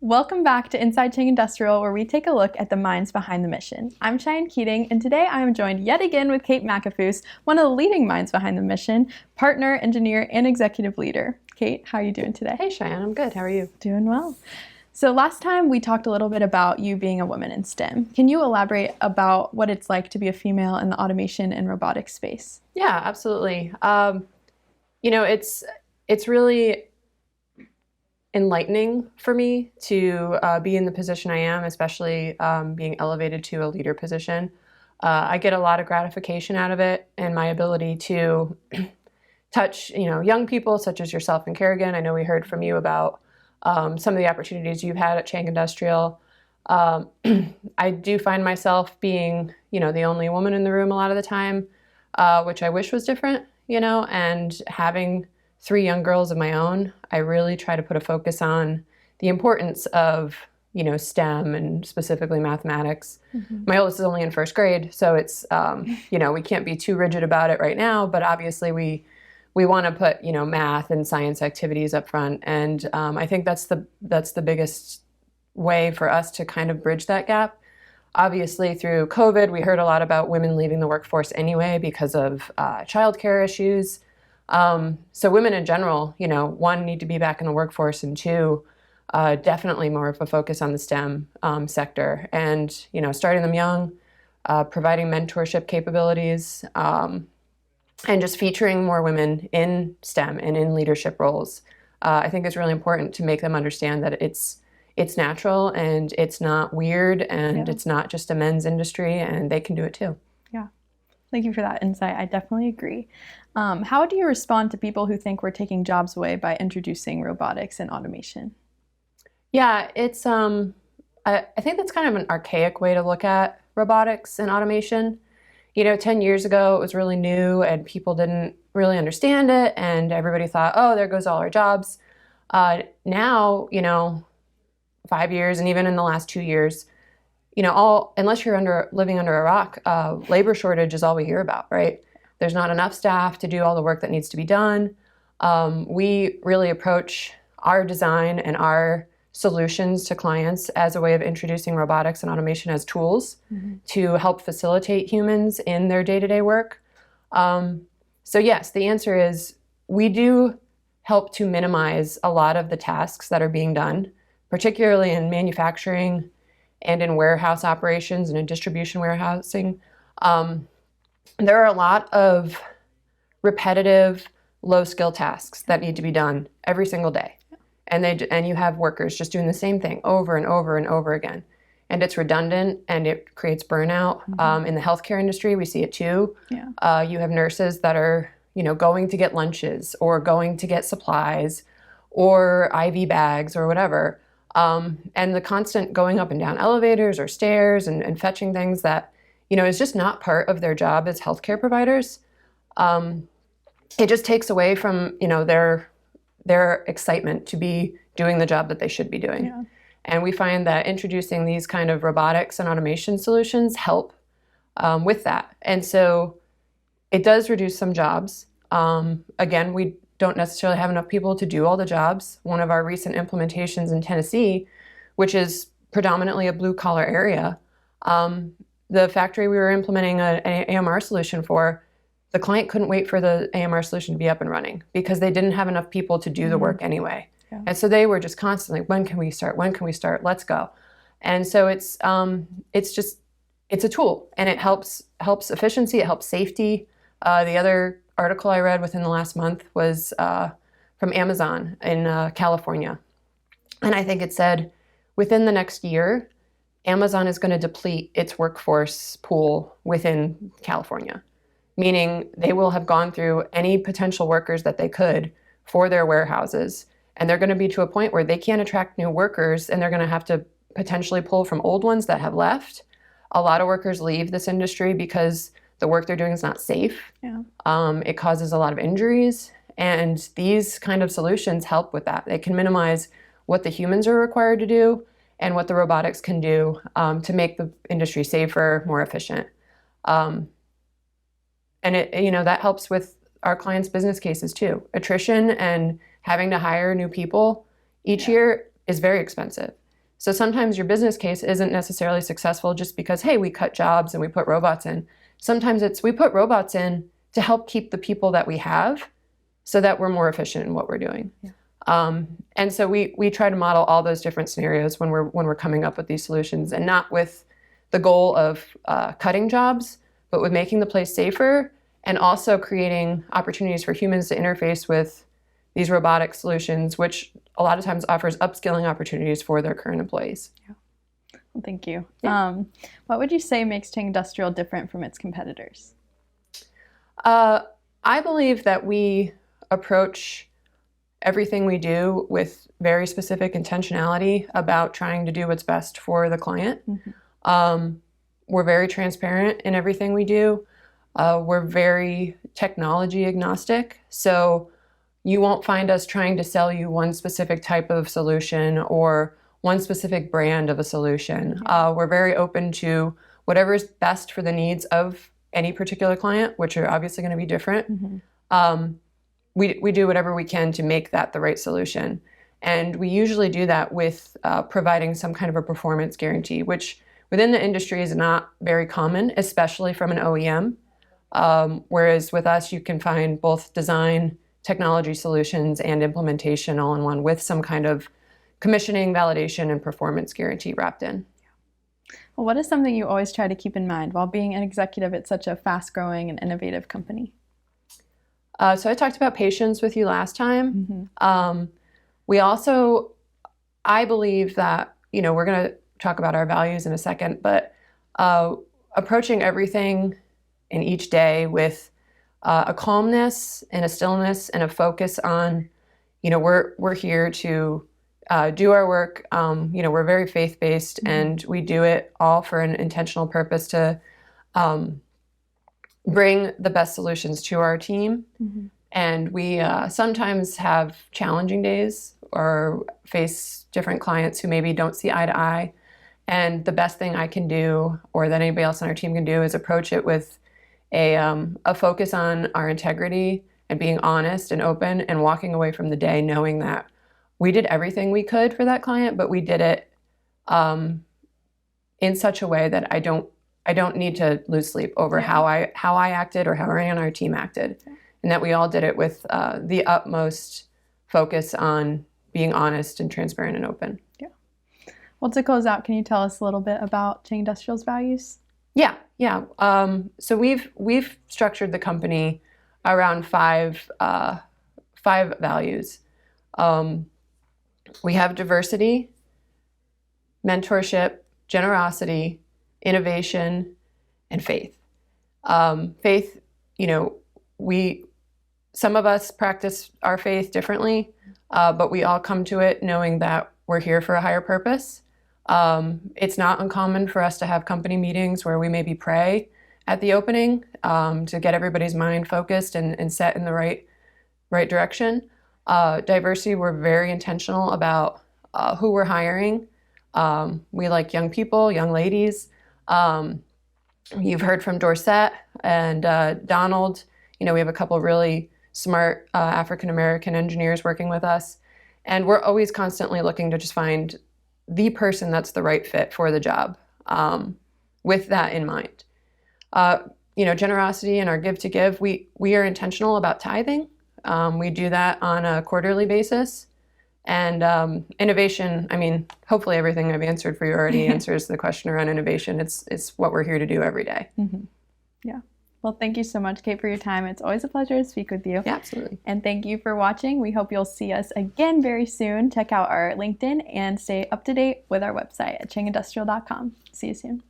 Welcome back to Inside Chang Industrial, where we take a look at the minds behind the mission. I'm Cheyenne Keating, and today I am joined yet again with Kate McAfoose, one of the leading minds behind the mission, partner, engineer, and executive leader. Kate, how are you doing today? Hey Cheyenne, I'm good. How are you? Doing well. So last time we talked a little bit about you being a woman in STEM. Can you elaborate about what it's like to be a female in the automation and robotics space? Yeah, absolutely. It's really enlightening for me to be in the position I am, especially being elevated to a leader position. I get a lot of gratification out of it, and my ability to touch, young people such as yourself and Kerrigan. I know we heard from you about some of the opportunities you've had at Chang Industrial. I do find myself being, the only woman in the room a lot of the time, which I wish was different, and having 3 young girls of my own, I really try to put a focus on the importance of, STEM and specifically mathematics. Mm-hmm. My oldest is only in 1st grade, so it's, we can't be too rigid about it right now, but obviously we want to put, math and science activities up front. And I think that's the biggest way for us to kind of bridge that gap. Obviously, through COVID, we heard a lot about women leaving the workforce anyway because of childcare issues. So women in general, 1, need to be back in the workforce, and 2, definitely more of a focus on the STEM sector. And, starting them young, providing mentorship capabilities, and just featuring more women in STEM and in leadership roles, I think is really important to make them understand that it's natural and it's not weird and it's not just a men's industry, and they can do it too. Yeah. Thank you for that insight. I definitely agree. How do you respond to people who think we're taking jobs away by introducing robotics and automation? Yeah, it's I think that's kind of an archaic way to look at robotics and automation. 10 years ago, it was really new and people didn't really understand it, and everybody thought, oh, there goes all our jobs. Now, 5 years, and even in the last 2 years, unless you're living under a rock, labor shortage is all we hear about, right? There's not enough staff to do all the work that needs to be done. We really approach our design and our solutions to clients as a way of introducing robotics and automation as tools to help facilitate humans in their day-to-day work. So yes, the answer is we do help to minimize a lot of the tasks that are being done, particularly in manufacturing and in warehouse operations and in distribution warehousing. There are a lot of repetitive, low-skill tasks that need to be done every single day. And you have workers just doing the same thing over and over and over again. And it's redundant and it creates burnout. In the healthcare industry, we see it too. Yeah. You have nurses that are, going to get lunches or going to get supplies or IV bags or whatever. And the constant going up and down elevators or stairs and fetching things that, is just not part of their job as healthcare providers. It just takes away from, their excitement to be doing the job that they should be doing. Yeah. And we find that introducing these kind of robotics and automation solutions help with that. And so it does reduce some jobs. Again, we don't necessarily have enough people to do all the jobs. One of our recent implementations in Tennessee, which is predominantly a blue-collar area, the factory we were implementing an AMR solution for, the client couldn't wait for the AMR solution to be up and running because they didn't have enough people to do the work anyway. Yeah. And so they were just constantly, when can we start? When can we start? Let's go. And so it's a tool, and it helps efficiency. It helps safety. The other article I read within the last month was from Amazon in California. And I think it said within the next year, Amazon is going to deplete its workforce pool within California, meaning they will have gone through any potential workers that they could for their warehouses. And they're going to be to a point where they can't attract new workers, and they're going to have to potentially pull from old ones that have left. A lot of workers leave this industry because the work they're doing is not safe. Yeah. It causes a lot of injuries, and these kind of solutions help with that. They can minimize what the humans are required to do and what the robotics can do to make the industry safer, more efficient. And that helps with our clients' business cases too. Attrition and having to hire new people each year is very expensive. So sometimes your business case isn't necessarily successful just because, hey, we cut jobs and we put robots in. Sometimes it's we put robots in to help keep the people that we have so that we're more efficient in what we're doing. Yeah. And so we try to model all those different scenarios when we're coming up with these solutions, and not with the goal of cutting jobs, but with making the place safer and also creating opportunities for humans to interface with these robotic solutions, which a lot of times offers upskilling opportunities for their current employees. Yeah. Well, thank you. Yeah. What would you say makes Chang Industrial different from its competitors? I believe that we approach everything we do with very specific intentionality about trying to do what's best for the client. Mm-hmm. We're very transparent in everything we do. We're very technology agnostic. So you won't find us trying to sell you one specific type of solution or one specific brand of a solution. We're very open to whatever's best for the needs of any particular client, which are obviously going to be different. Mm-hmm. We do whatever we can to make that the right solution. And we usually do that with providing some kind of a performance guarantee, which within the industry is not very common, especially from an OEM. Whereas with us, you can find both design, technology solutions, and implementation all in one with some kind of commissioning, validation, and performance guarantee wrapped in. Well, what is something you always try to keep in mind while being an executive at such a fast-growing and innovative company? So I talked about patience with you last time. Mm-hmm. We also, I believe that, we're going to talk about our values in a second, but approaching everything in each day with a calmness and a stillness and a focus on, we're here to do our work. We're very faith-based, mm-hmm. and we do it all for an intentional purpose to bring the best solutions to our team. Mm-hmm. And we sometimes have challenging days or face different clients who maybe don't see eye to eye. And the best thing I can do, or that anybody else on our team can do, is approach it with a focus on our integrity and being honest and open and walking away from the day knowing that we did everything we could for that client, but we did it in such a way that I don't need to lose sleep over how I acted or how anyone on our team acted, and that we all did it with the utmost focus on being honest and transparent and open. Yeah. Well, to close out, can you tell us a little bit about Chang Industrial's values? Yeah. So we've structured the company around five values. We have diversity, mentorship, generosity, innovation, and faith. Faith, some of us practice our faith differently, but we all come to it knowing that we're here for a higher purpose. It's not uncommon for us to have company meetings where we maybe pray at the opening to get everybody's mind focused and set in the right direction. Diversity, we're very intentional about who we're hiring. We like young people, young ladies. You've heard from Dorset and Donald. We have a couple really smart African-American engineers working with us. And we're always constantly looking to just find the person that's the right fit for the job with that in mind. Generosity and our give to give, we are intentional about tithing. We do that on a quarterly basis. And innovation, hopefully everything I've answered for you already answers the question around innovation. It's what we're here to do every day. Mm-hmm. Yeah. Well, thank you so much, Kate, for your time. It's always a pleasure to speak with you. Yeah, absolutely. And thank you for watching. We hope you'll see us again very soon. Check out our LinkedIn and stay up to date with our website at changindustrial.com. See you soon.